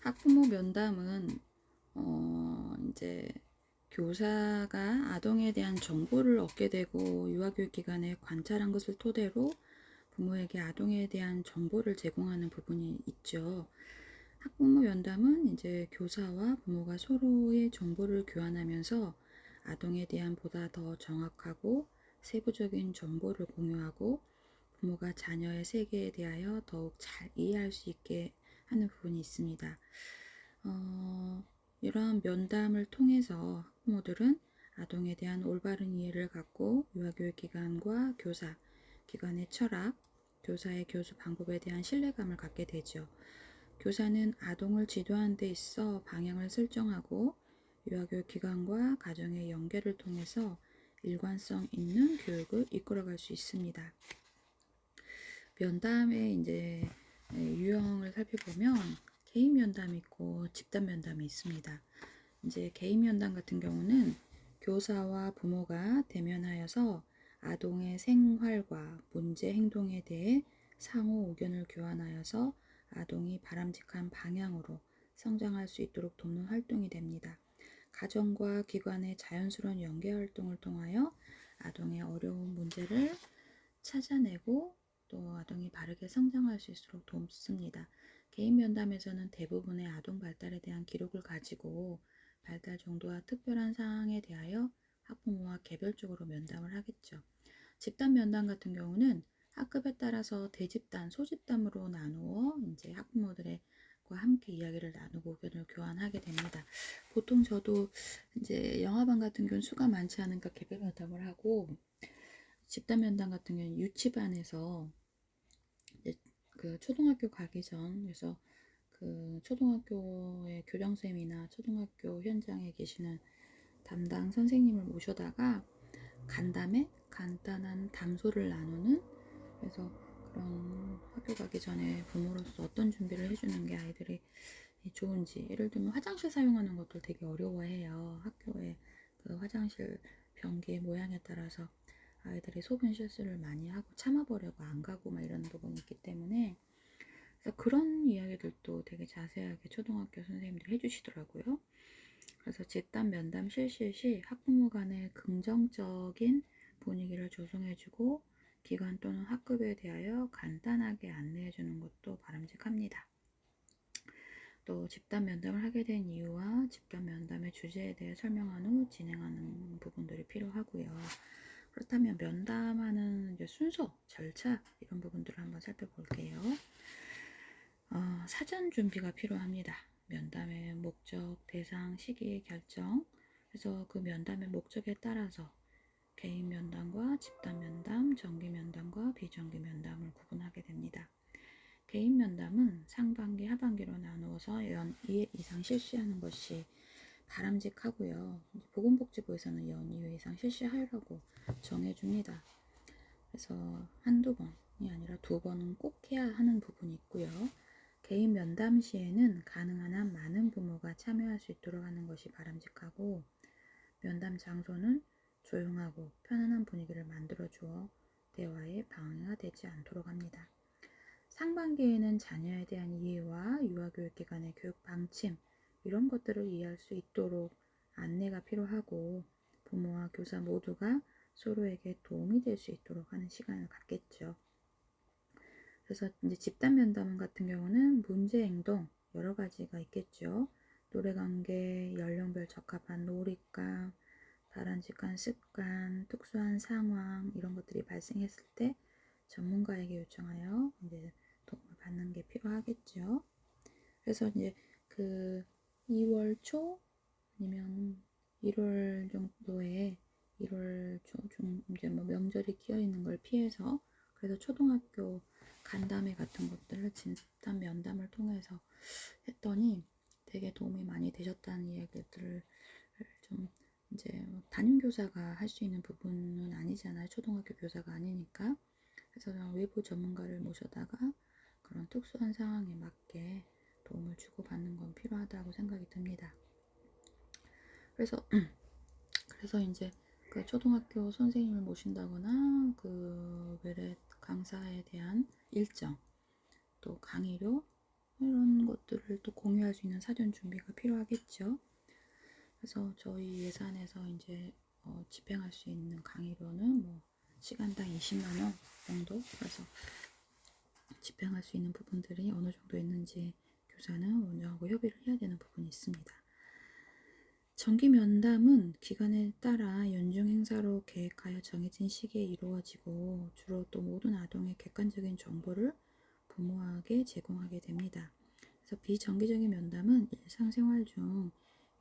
학부모 면담은 이제 교사가 아동에 대한 정보를 얻게 되고 유아교육 기관에 관찰한 것을 토대로 부모에게 아동에 대한 정보를 제공하는 부분이 있죠. 학부모 면담은 이제 교사와 부모가 서로의 정보를 교환하면서 아동에 대한 보다 더 정확하고 세부적인 정보를 공유하고 부모가 자녀의 세계에 대하여 더욱 잘 이해할 수 있게 하는 부분이 있습니다. 이러한 면담을 통해서 학부모들은 아동에 대한 올바른 이해를 갖고 유아교육기관과 교사, 기관의 철학, 교사의 교수 방법에 대한 신뢰감을 갖게 되죠. 교사는 아동을 지도하는 데 있어 방향을 설정하고 유아교육기관과 가정의 연계를 통해서 일관성 있는 교육을 이끌어갈 수 있습니다. 면담의 이제 유형을 살펴보면 개인 면담이 있고 집단 면담이 있습니다. 이제 개인 면담 같은 경우는 교사와 부모가 대면하여서 아동의 생활과 문제 행동에 대해 상호 의견을 교환하여서 아동이 바람직한 방향으로 성장할 수 있도록 돕는 활동이 됩니다. 가정과 기관의 자연스러운 연계 활동을 통하여 아동의 어려운 문제를 찾아내고 또 아동이 바르게 성장할 수 있도록 돕습니다. 개인 면담에서는 대부분의 아동 발달에 대한 기록을 가지고 발달 정도와 특별한 사항에 대하여 학부모와 개별적으로 면담을 하겠죠. 집단 면담 같은 경우는 학급에 따라서 대집단, 소집단으로 나누어 이제 학부모들과 함께 이야기를 나누고 의견을 교환하게 됩니다. 보통 저도 이제 영화반 같은 경우는 수가 많지 않으니까 개별 면담을 하고 집단 면담 같은 경우는 유치반에서 이제 그 초등학교 가기 전 그래서 그 초등학교의 교장선생님이나 초등학교 현장에 계시는 담당 선생님을 모셔다가 간담회, 간단한 담소를 나누는 그래서 그런 학교 가기 전에 부모로서 어떤 준비를 해주는 게 아이들이 좋은지 예를 들면 화장실 사용하는 것도 되게 어려워해요. 학교에 그 화장실 변기의 모양에 따라서 아이들이 소변 실수를 많이 하고 참아보려고 안 가고 막 이런 부분이 있기 때문에 그래서 그런 이야기들도 되게 자세하게 초등학교 선생님들이 해주시더라고요. 그래서 집단 면담 실시 시 학부모 간의 긍정적인 분위기를 조성해주고 기관 또는 학급에 대하여 간단하게 안내해주는 것도 바람직합니다. 또 집단 면담을 하게 된 이유와 집단 면담의 주제에 대해 설명한 후 진행하는 부분들이 필요하고요. 그렇다면 면담하는 이제 순서, 절차 이런 부분들을 한번 살펴볼게요. 사전 준비가 필요합니다. 면담의 목적, 대상, 시기 결정. 그래서 그 면담의 목적에 따라서 개인 면담과 집단 면담, 정기 면담과 비정기 면담을 구분하게 됩니다. 개인 면담은 상반기, 하반기로 나누어서 연 2회 이상 실시하는 것이 바람직하고요. 보건복지부에서는 연 2회 이상 실시하라고 정해줍니다. 그래서 한두 번이 아니라 두 번은 꼭 해야 하는 부분이 있고요. 개인 면담 시에는 가능한 한 많은 부모가 참여할 수 있도록 하는 것이 바람직하고 면담 장소는 조용하고 편안한 분위기를 만들어 주어 대화에 방해가 되지 않도록 합니다. 상반기에는 자녀에 대한 이해와 유아교육기관의 교육 방침 이런 것들을 이해할 수 있도록 안내가 필요하고 부모와 교사 모두가 서로에게 도움이 될 수 있도록 하는 시간을 갖겠죠. 그래서 이제 집단 면담 같은 경우는 문제 행동 여러 가지가 있겠죠. 노래관계, 연령별 적합한 놀잇감, 바람직한 습관, 특수한 상황 이런 것들이 발생했을 때 전문가에게 요청하여 이제 도움을 받는 게 필요하겠죠. 그래서 이제 그 2월 초 아니면 1월 정도에 1월 중 이제 뭐 명절이 끼어 있는 걸 피해서 그래서 초등학교 간담회 같은 것들을 집단 면담을 통해서 했더니 되게 도움이 많이 되셨다는 이야기들을 좀 이제 담임 교사가 할 수 있는 부분은 아니잖아요. 초등학교 교사가 아니니까. 그래서 외부 전문가를 모셔다가 그런 특수한 상황에 맞게 도움을 주고받는 건 필요하다고 생각이 듭니다. 그래서 이제 그 초등학교 선생님을 모신다거나 그 외래 강사에 대한 일정 또 강의료 이런 것들을 또 공유할 수 있는 사전 준비가 필요하겠죠. 그래서 저희 예산에서 이제 집행할 수 있는 강의료는 뭐 시간당 20만 원 정도. 그래서 집행할 수 있는 부분들이 어느 정도 있는지 교사는 원장하고 협의를 해야 되는 부분이 있습니다. 정기 면담은 기간에 따라 연중 행사로 계획하여 정해진 시기에 이루어지고 주로 또 모든 아동의 객관적인 정보를 부모에게 제공하게 됩니다. 그래서 비정기적인 면담은 일상생활 중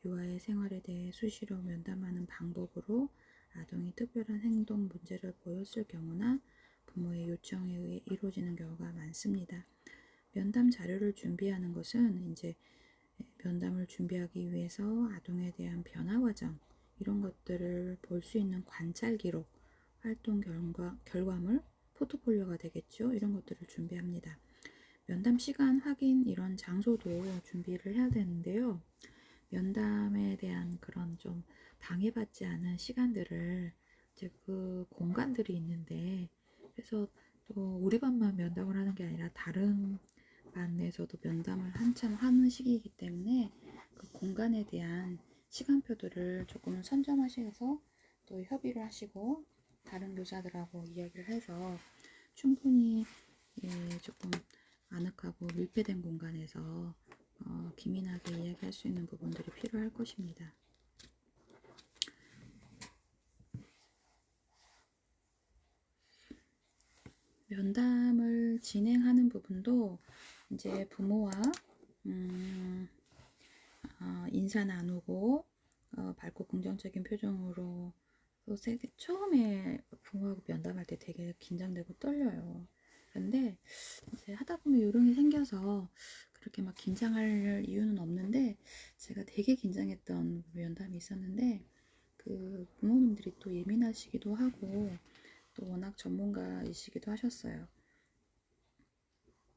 유아의 생활에 대해 수시로 면담하는 방법으로 아동이 특별한 행동 문제를 보였을 경우나 부모의 요청에 의해 이루어지는 경우가 많습니다. 면담 자료를 준비하는 것은 이제 면담을 준비하기 위해서 아동에 대한 변화 과정 이런 것들을 볼 수 있는 관찰 기록, 활동 결과물, 포트폴리오가 되겠죠. 이런 것들을 준비합니다. 면담 시간 확인 이런 장소도 준비를 해야 되는데요. 면담에 대한 그런 좀 방해받지 않은 시간들을 이제 그 공간들이 있는데 그래서 또 우리 반만 면담을 하는 게 아니라 다른 반에서도 면담을 한참 하는 시기이기 때문에 그 공간에 대한 시간표들을 조금 선점하셔서 또 협의를 하시고 다른 교사들하고 이야기를 해서 충분히 조금 아늑하고 밀폐된 공간에서 기민하게 이야기할 수 있는 부분들이 필요할 것입니다. 면담을 진행하는 부분도 이제 부모와 인사 나누고 밝고 긍정적인 표정으로 또 처음에 부모하고 면담할 때 되게 긴장되고 떨려요. 그런데 이제 하다 보면 요령이 생겨서 그렇게 막 긴장할 이유는 없는데 제가 되게 긴장했던 면담이 있었는데 그 부모님들이 또 예민하시기도 하고 또 워낙 전문가이시기도 하셨어요.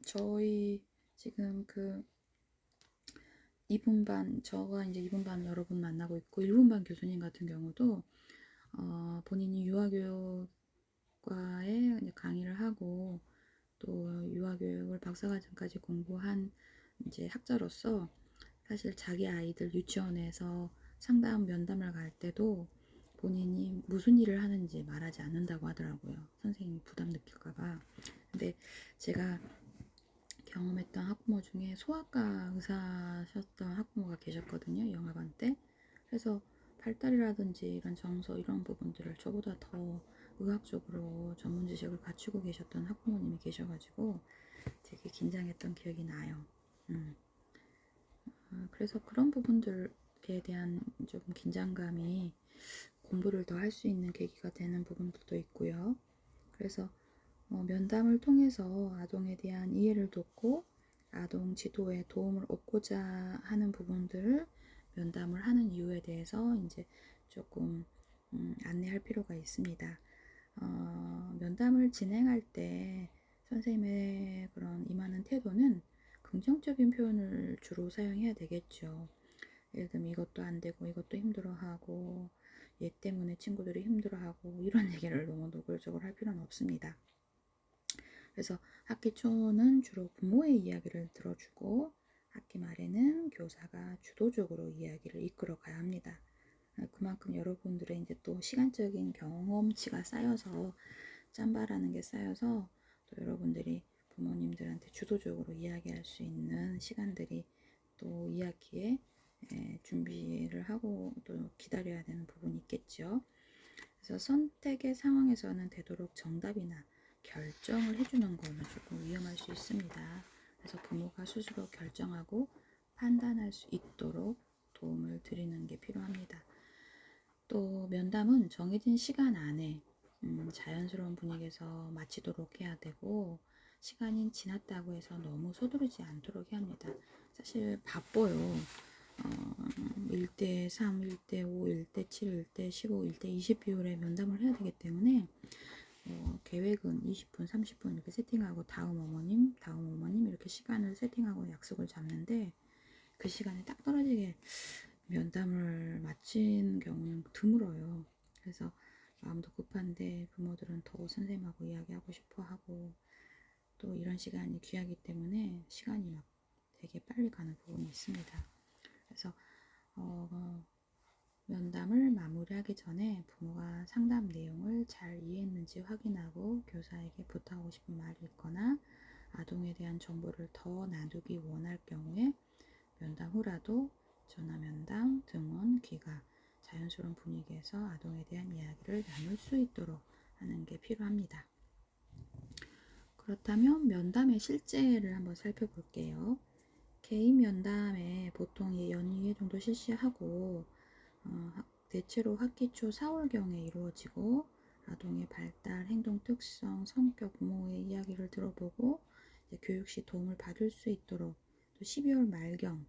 저희 지금 그 2분 반, 저가 이제 2분 반 여러분 만나고 있고 1분 반 교수님 같은 경우도 본인이 유아교육과에 강의를 하고 또 유아교육을 박사과정까지 공부한 이제 학자로서 사실 자기 아이들 유치원에서 상담 면담을 갈 때도 본인이 무슨 일을 하는지 말하지 않는다고 하더라고요. 선생님이 부담 느낄까봐. 근데 제가 경험했던 학부모 중에 소아과 의사셨던 학부모가 계셨거든요. 영아반 때. 그래서 발달이라든지 이런 정서 이런 부분들을 저보다 더 의학적으로 전문 지식을 갖추고 계셨던 학부모님이 계셔가지고 되게 긴장했던 기억이 나요. 그래서 그런 부분들에 대한 좀 긴장감이 공부를 더 할 수 있는 계기가 되는 부분들도 있고요. 그래서 면담을 통해서 아동에 대한 이해를 돕고 아동 지도에 도움을 얻고자 하는 부분들을 면담을 하는 이유에 대해서 이제 조금 안내할 필요가 있습니다. 면담을 진행할 때 선생님의 그런 임하는 태도는 긍정적인 표현을 주로 사용해야 되겠죠. 예를 들면 이것도 안 되고 이것도 힘들어하고 얘 때문에 친구들이 힘들어하고 이런 얘기를 너무 노골적으로 할 필요는 없습니다. 그래서 학기 초는 주로 부모의 이야기를 들어주고 학기 말에는 교사가 주도적으로 이야기를 이끌어 가야 합니다. 그만큼 여러분들의 이제 또 시간적인 경험치가 쌓여서 짬바라는 게 쌓여서 또 여러분들이 부모님들한테 주도적으로 이야기할 수 있는 시간들이 또 2학기에 준비를 하고 또 기다려야 되는 부분이 있겠죠. 그래서 선택의 상황에서는 되도록 정답이나 결정을 해주는 거는 조금 위험할 수 있습니다. 그래서 부모가 스스로 결정하고 판단할 수 있도록 도움을 드리는 게 필요합니다. 또 면담은 정해진 시간 안에 자연스러운 분위기에서 마치도록 해야 되고 시간이 지났다고 해서 너무 서두르지 않도록 해야 합니다. 사실 바빠요. 1대 3, 1대 5, 1대 7, 1대 15, 1대 20 비율의 면담을 해야 되기 때문에 계획은 20분, 30분 이렇게 세팅하고 다음 어머님 이렇게 시간을 세팅하고 약속을 잡는데 그 시간에 딱 떨어지게 면담을 마친 경우는 드물어요. 그래서 마음도 급한데 부모들은 더 선생님하고 이야기하고 싶어 하고 또 이런 시간이 귀하기 때문에 시간이 막 되게 빨리 가는 부분이 있습니다. 그래서 면담을 마무리하기 전에 부모가 상담 내용을 잘 이해했는지 확인하고 교사에게 부탁하고 싶은 말이 있거나 아동에 대한 정보를 더 나누기 원할 경우에 면담 후라도 전화 면담, 등원, 귀가, 자연스러운 분위기에서 아동에 대한 이야기를 나눌 수 있도록 하는 게 필요합니다. 그렇다면 면담의 실제를 한번 살펴볼게요. 개인 면담에 보통 연휴에 정도 실시하고 대체로 학기 초 4월경에 이루어지고 아동의 발달, 행동 특성, 성격, 부모의 이야기를 들어보고 교육 시 도움을 받을 수 있도록 또 12월 말경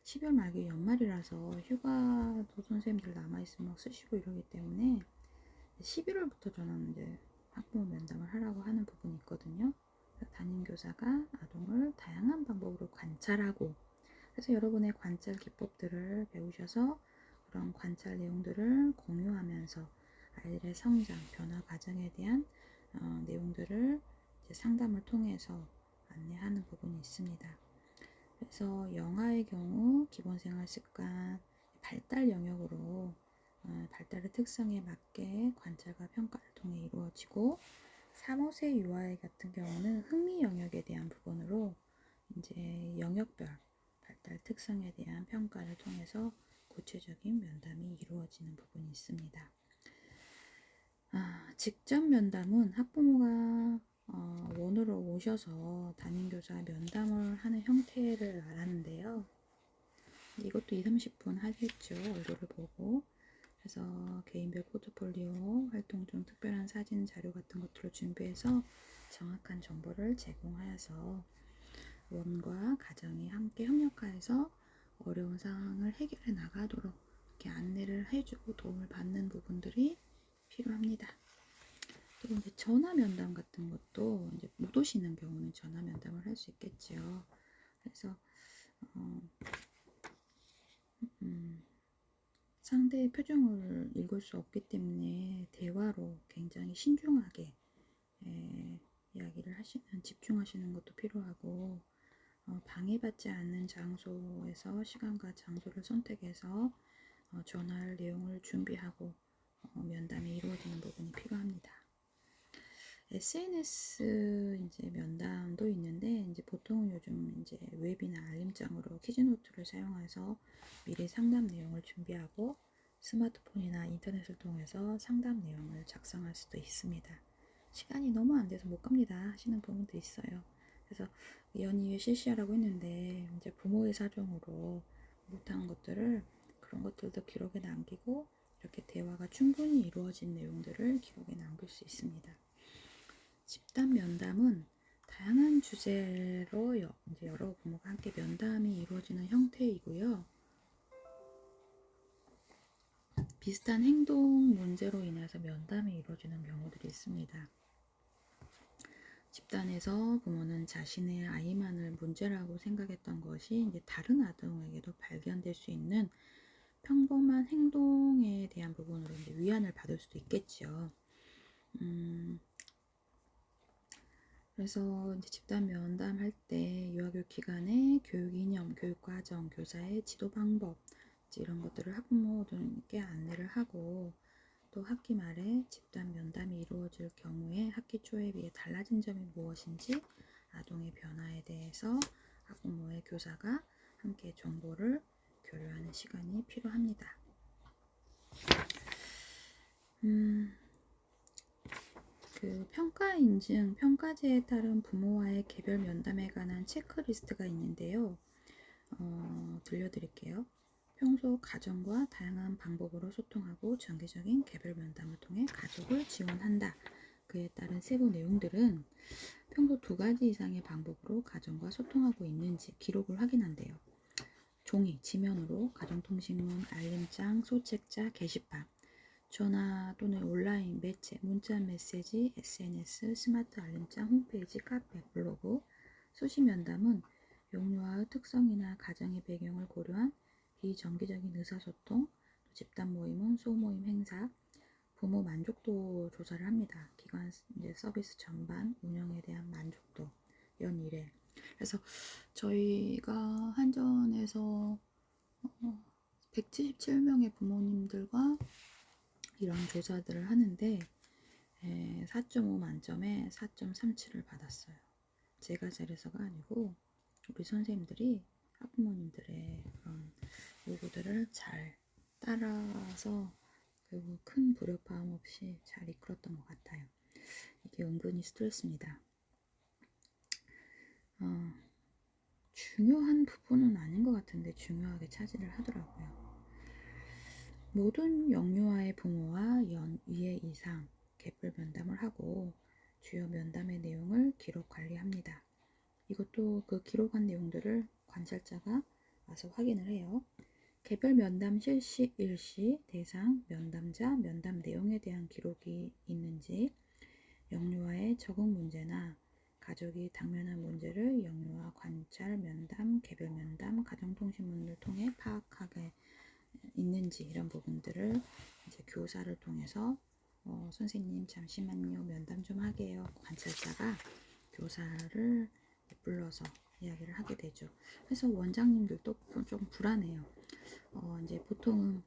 12월 말기 연말이라서 휴가도 선생님들 남아있으면 막 쓰시고 이러기 때문에 11월부터 저는 이제 학부모 면담을 하라고 하는 부분이 있거든요. 담임교사가 아동을 다양한 방법으로 관찰하고 그래서 여러분의 관찰 기법들을 배우셔서 그런 관찰 내용들을 공유하면서 아이들의 성장, 변화 과정에 대한 내용들을 이제 상담을 통해서 안내하는 부분이 있습니다. 그래서 영아의 경우 기본생활 습관, 발달 영역으로 발달의 특성에 맞게 관찰과 평가를 통해 이루어지고 3, 5세 유아의 같은 경우는 흥미 영역에 대한 부분으로 이제 영역별 발달 특성에 대한 평가를 통해서 구체적인 면담이 이루어지는 부분이 있습니다. 직접 면담은 학부모가 원으로 오셔서 담임교사 면담을 하는 형태를 말하는데요. 이것도 2, 30분 하겠죠. 얼굴을 보고. 그래서 개인별 포트폴리오, 활동 중 특별한 사진, 자료 같은 것들을 준비해서 정확한 정보를 제공하여서 원과 가정이 함께 협력하여서 어려운 상황을 해결해 나가도록 이렇게 안내를 해주고 도움을 받는 부분들이 필요합니다. 또 이제 전화 면담 같은 것도 이제 못 오시는 경우는 전화 면담을 할 수 있겠죠. 그래서 상대의 표정을 읽을 수 없기 때문에 대화로 굉장히 신중하게 이야기를 하시는 집중하시는 것도 필요하고 방해받지 않는 장소에서 시간과 장소를 선택해서 전화할 내용을 준비하고 면담이 이루어지는 부분이 필요합니다. SNS 이제 면담도 있는데 이제 보통 요즘 이제 웹이나 알림장으로 키즈노트를 사용해서 미리 상담 내용을 준비하고 스마트폰이나 인터넷을 통해서 상담 내용을 작성할 수도 있습니다. 시간이 너무 안 돼서 못 갑니다 하시는 부분도 있어요. 그래서 연이에 실시하라고 했는데 이제 부모의 사정으로 못한 것들을 그런 것들도 기록에 남기고 이렇게 대화가 충분히 이루어진 내용들을 기록에 남길 수 있습니다. 집단 면담은 다양한 주제로 이제 여러 부모가 함께 면담이 이루어지는 형태이고요. 비슷한 행동 문제로 인해서 면담이 이루어지는 경우들이 있습니다. 집단에서 부모는 자신의 아이만을 문제라고 생각했던 것이 이제 다른 아동에게도 발견될 수 있는 평범한 행동에 대한 부분으로 이제 위안을 받을 수도 있겠죠. 그래서 이제 집단 면담할 때 유아교육 기관의 교육 이념, 교육 과정, 교사의 지도 방법 이런 것들을 학부모들께 안내를 하고 또 학기 말에 집단 면담이 이루어질 경우에 학기 초에 비해 달라진 점이 무엇인지 아동의 변화에 대해서 학부모의 교사가 함께 정보를 교류하는 시간이 필요합니다. 그 평가 인증, 평가제에 따른 부모와의 개별 면담에 관한 체크리스트가 있는데요. 들려드릴게요. 평소 가정과 다양한 방법으로 소통하고 정기적인 개별 면담을 통해 가족을 지원한다. 그에 따른 세부 내용들은 평소 2가지 이상의 방법으로 가정과 소통하고 있는지 기록을 확인한대요. 종이, 지면으로 가정통신문, 알림장, 소책자, 게시판, 전화 또는 온라인 매체, 문자 메시지, SNS, 스마트 알림장, 홈페이지, 카페, 블로그, 수시 면담은 용료와의 특성이나 가정의 배경을 고려한 비정기적인 의사소통, 집단 모임은 소모임 행사, 부모 만족도 조사를 합니다. 기관 이제 서비스 전반, 운영에 대한 만족도, 연 1회. 그래서 저희가 한전에서 177명의 부모님들과 이런 조사들을 하는데 4.5 만점에 4.37을 받았어요. 제가 잘해서가 아니고 우리 선생님들이 학부모님들의 그런 요구들을 잘 따라서 결국 큰 불협화음 없이 잘 이끌었던 것 같아요. 이게 은근히 스트레스입니다. 중요한 부분은 아닌 것 같은데 중요하게 차지를 하더라고요. 모든 영유아의 부모와 연위의 이상 개별 면담을 하고 주요 면담의 내용을 기록 관리합니다. 이것도 그 기록한 내용들을 관찰자가 와서 확인을 해요. 개별 면담 실시 일시 대상 면담자 면담 내용에 대한 기록이 있는지, 영유아의 적응 문제나 가족이 당면한 문제를 영유아 관찰 면담, 개별 면담, 가정통신문을 통해 파악하게 있는지 이런 부분들을 이제 교사를 통해서 선생님 잠시만요 면담 좀 하게요. 관찰자가 교사를 불러서 이야기를 하게 되죠. 그래서 원장님들도 좀 불안해요. 이제 보통은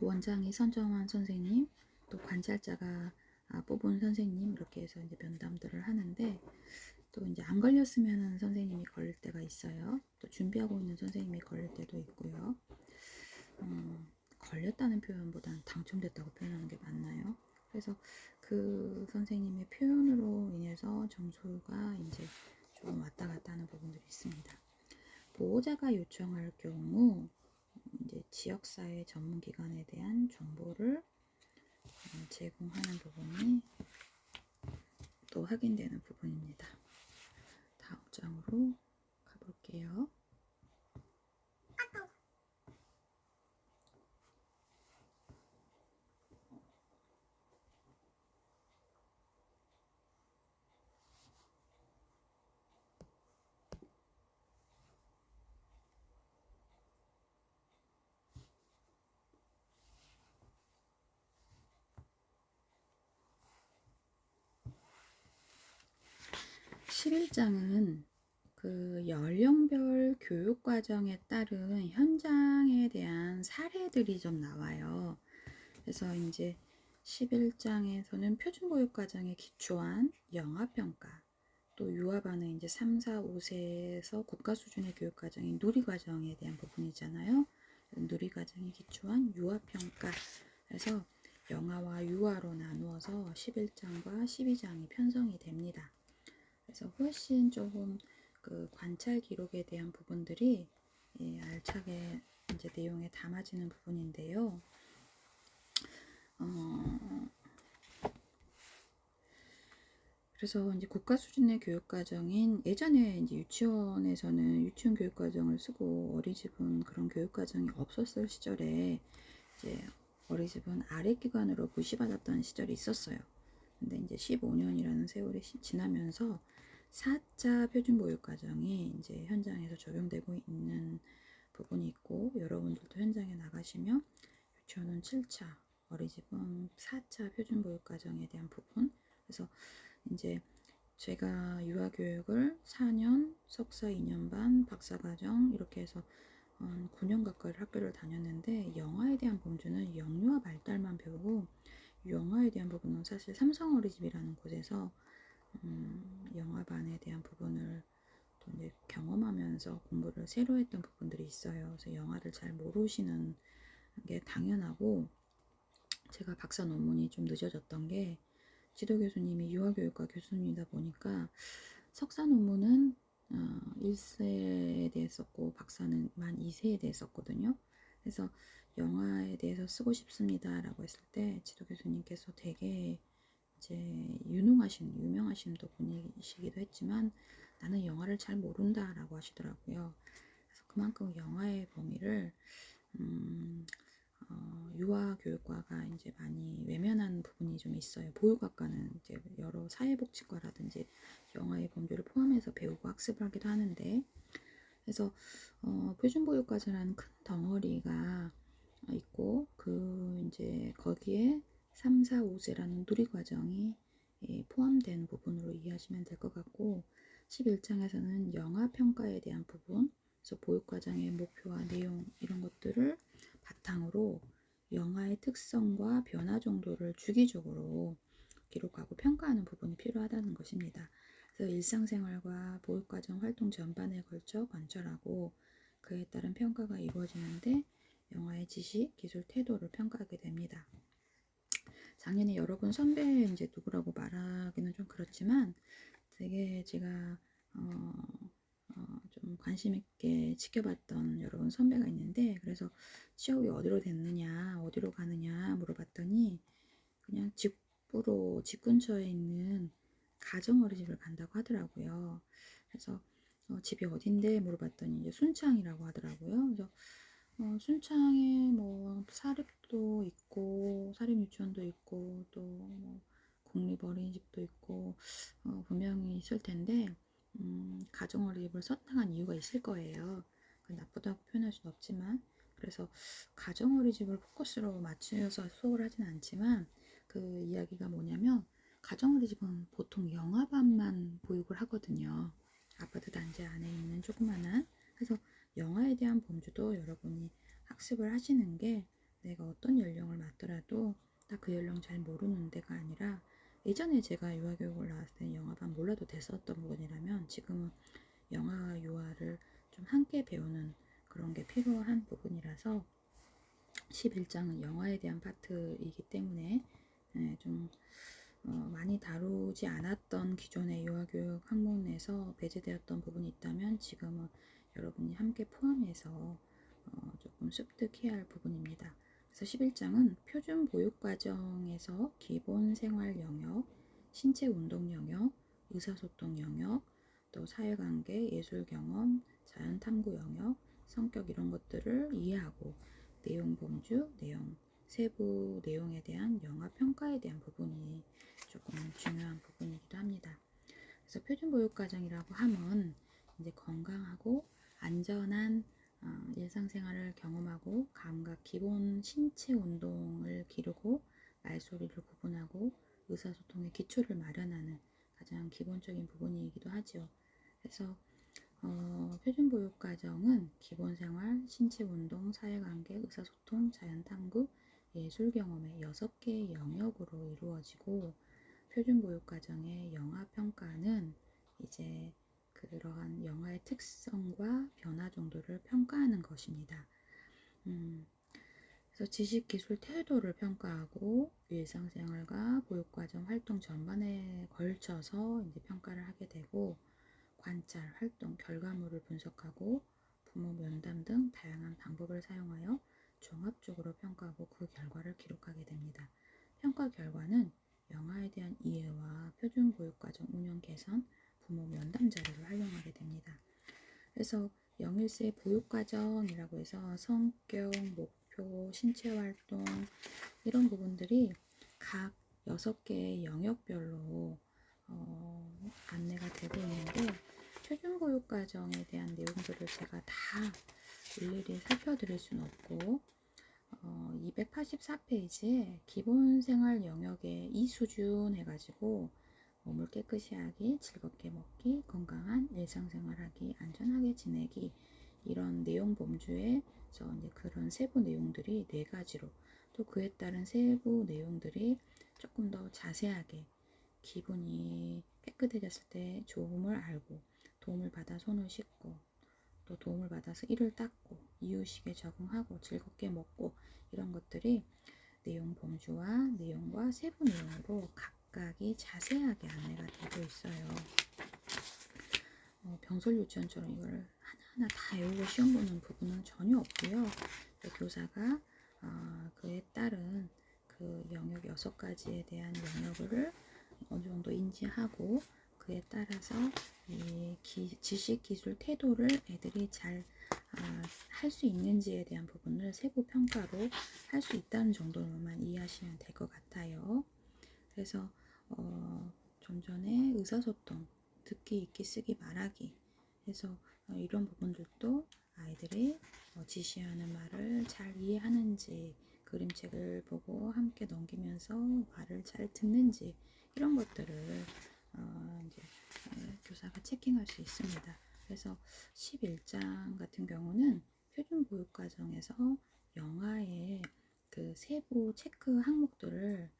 원장이 선정한 선생님, 또 관찰자가 뽑은 선생님 이렇게 해서 이제 면담들을 하는데 또 이제 안 걸렸으면 선생님이 걸릴 때가 있어요. 또 준비하고 있는 선생님이 걸릴 때도 있고요. 걸렸다는 표현보다는 당첨됐다고 표현하는 게 맞나요? 그래서 그 선생님의 표현으로 인해서 점수가 이제 조금 왔다 갔다 하는 부분들이 있습니다. 보호자가 요청할 경우 이제 지역사회 전문기관에 대한 정보를 제공하는 부분이 또 확인되는 부분입니다. 다음 장으로 가볼게요. 11장은 그 연령별 교육과정에 따른 현장에 대한 사례들이 좀 나와요. 그래서 이제 11장에서는 표준교육과정에 기초한 영아평가, 또 유아반의 이제 3, 4, 5세에서 국가 수준의 교육과정인 누리과정에 대한 부분이잖아요. 누리과정에 기초한 유아평가. 그래서 영아와 유아로 나누어서 11장과 12장이 편성이 됩니다. 그래서 훨씬 조금 그 관찰 기록에 대한 부분들이 알차게 이제 내용에 담아지는 부분인데요. 그래서 이제 국가 수준의 교육 과정인 예전에 이제 유치원에서는 유치원 교육 과정을 쓰고 어린이집은 그런 교육 과정이 없었을 시절에 이제 어린이집은 아래 기관으로 부시받았던 시절이 있었어요. 근데 이제 15년이라는 세월이 지나면서 4차 표준보육과정이 이제 현장에서 적용되고 있는 부분이 있고, 여러분들도 현장에 나가시면 유치원은 7차, 어린이집은 4차 표준보육과정에 대한 부분. 그래서 이제 제가 유아교육을 4년, 석사 2년 반, 박사과정 이렇게 해서 9년 가까이 학교를 다녔는데, 영아에 대한 범주는 영유아 발달만 배우고 영아에 대한 부분은 사실 삼성어린이집이라는 곳에서 영아반에 대한 부분을 또 이제 경험하면서 공부를 새로 했던 부분들이 있어요. 그래서 영아를 잘 모르시는 게 당연하고, 제가 박사 논문이 좀 늦어졌던 게 지도 교수님이 유아교육과 교수님이다 보니까 석사 논문은 1세에 대해 썼고 박사는 만 2세에 대해 썼거든요. 그래서 영아에 대해서 쓰고 싶습니다 라고 했을 때 지도 교수님께서 되게 이제 유명하신 또 분이시기도 했지만 나는 영화를 잘 모른다 라고 하시더라고요. 그래서 그만큼 영화의 범위를 유아교육과가 이제 많이 외면한 부분이 좀 있어요. 보육학과는 이제 여러 사회복지과라든지 영아의 범주를 포함해서 배우고 학습을 하기도 하는데, 그래서 표준보육과정이라는 큰 덩어리가 있고 그 이제 거기에 3, 4, 5세라는 누리과정이 포함된 부분으로 이해하시면 될 것 같고, 11장에서는 영아평가 평가에 대한 부분, 그래서 보육과정의 목표와 내용 이런 것들을 바탕으로 영화의 특성과 변화 정도를 주기적으로 기록하고 평가하는 부분이 필요하다는 것입니다. 그래서 일상생활과 보육과정 활동 전반에 걸쳐 관찰하고 그에 따른 평가가 이루어지는데 영화의 지식, 기술, 태도를 평가하게 됩니다. 작년에 여러분 선배 이제 누구라고 말하기는 좀 그렇지만 되게 제가 좀 관심 있게 지켜봤던 여러분 선배가 있는데, 그래서 취업이 어디로 됐느냐, 어디로 가느냐 물어봤더니 그냥 집 근처에 있는 가정어린이집을 간다고 하더라고요. 그래서 집이 어딘데 물어봤더니 이제 순창이라고 하더라고요. 그래서 순창에 뭐 사립도 있고 사립유치원도 있고 또 뭐 공립어린이집도 있고 분명히 있을 텐데 가정어린이집을 선택한 이유가 있을 거예요. 나쁘다고 표현할 수는 없지만, 그래서 가정어린이집을 포커스로 맞추어서 수업을 하진 않지만 그 이야기가 뭐냐면 가정어린이집은 보통 영화반만 보육을 하거든요. 아파트 단지 안에 있는 조그만한. 그래서 영화에 대한 범주도 여러분이 학습을 하시는 게 내가 어떤 연령을 맞더라도 딱 그 연령 잘 모르는 데가 아니라, 예전에 제가 유아교육을 나왔을 때는 영화반 몰라도 됐었던 부분이라면 지금은 영화와 유아를 좀 함께 배우는 그런 게 필요한 부분이라서 11장은 영화에 대한 파트이기 때문에 좀 많이 다루지 않았던 기존의 유아교육 학문에서 배제되었던 부분이 있다면 지금은 여러분이 함께 포함해서 조금 습득해야 할 부분입니다. 그래서 11장은 표준 보육 과정에서 기본 생활 영역, 신체 운동 영역, 의사소통 영역, 또 사회관계, 예술 경험, 자연 탐구 영역, 성격 이런 것들을 이해하고 내용 범주, 내용, 세부 내용에 대한 영화 평가에 대한 부분이 조금 중요한 부분이기도 합니다. 그래서 표준보육과정이라고 하면 이제 건강하고 안전한 일상생활을 경험하고 감각 기본 신체 운동을 기르고 말소리를 구분하고 의사소통의 기초를 마련하는 가장 기본적인 부분이기도 하죠. 그래서 표준보육과정은 기본생활, 신체운동, 사회관계, 의사소통, 자연탐구, 예술경험의 6개의 영역으로 이루어지고, 표준보육과정의 영화평가는 이제 그러한 영화의 특성과 변화 정도를 평가하는 것입니다. 그래서 지식, 기술, 태도를 평가하고 일상생활과 보육과정 활동 전반에 걸쳐서 이제 평가를 하게 되고, 관찰, 활동, 결과물을 분석하고 부모 면담 등 다양한 방법을 사용하여 종합적으로 평가하고 그 결과를 기록하게 됩니다. 평가 결과는 영화에 대한 이해와 표준 보육과정 운영 개선, 부모 면담 자료를 활용하게 됩니다. 그래서 영일세 보육과정이라고 해서 성격, 목표, 신체활동 이런 부분들이 각 6개의 영역별로 안내가 되고 있는데, 표준보육과정에 대한 내용들을 제가 다 일일이 살펴드릴 수는 없고 284페이지에 기본생활 영역의 이수준 해가지고 몸을 깨끗이 하기, 즐겁게 먹기, 건강한 일상생활하기, 안전하게 지내기 이런 내용 범주에서 이제 그런 세부 내용들이 4가지로, 또 그에 따른 세부 내용들이 조금 더 자세하게 기분이 깨끗해졌을 때 도움을 알고 도움을 받아 손을 씻고 또 도움을 받아서 이를 닦고 이유식에 적응하고 즐겁게 먹고 이런 것들이 내용 범주와 내용과 세부 내용으로 각각이 자세하게 안내가 되고 있어요. 병설 유치원처럼 이걸 하나하나 다 외우고 시험 보는 부분은 전혀 없고요. 교사가 그에 따른 그 영역 6가지에 대한 영역을 어느 정도 인지하고 그에 따라서 이 지식, 기술, 태도를 애들이 잘 할 수 있는지에 대한 부분을 세부 평가로 할 수 있다는 정도로만 이해하시면 될 것 같아요. 그래서 좀 전에 의사소통, 듣기, 읽기, 쓰기, 말하기 해서 이런 부분들도 아이들이 지시하는 말을 잘 이해하는지, 그림책을 보고 함께 넘기면서 말을 잘 듣는지 이런 것들을 이제 교사가 체킹할 수 있습니다. 그래서 11장 같은 경우는 표준 교육 과정에서 영아의 그 세부 체크 항목들을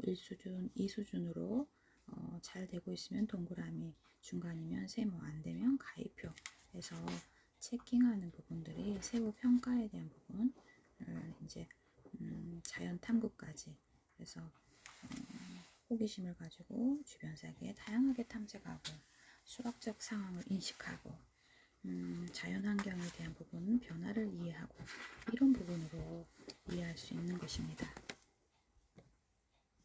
1수준, 2수준으로 잘 되고 있으면 동그라미, 중간이면 세모, 안 되면 가위표 해서 체킹하는 부분들이 세부 평가에 대한 부분을 이제 자연 탐구까지 그래서 호기심을 가지고 주변 세계에 다양하게 탐색하고 수학적 상황을 인식하고 자연 환경에 대한 부분 변화를 이해하고 이런 부분으로 이해할 수 있는 것입니다.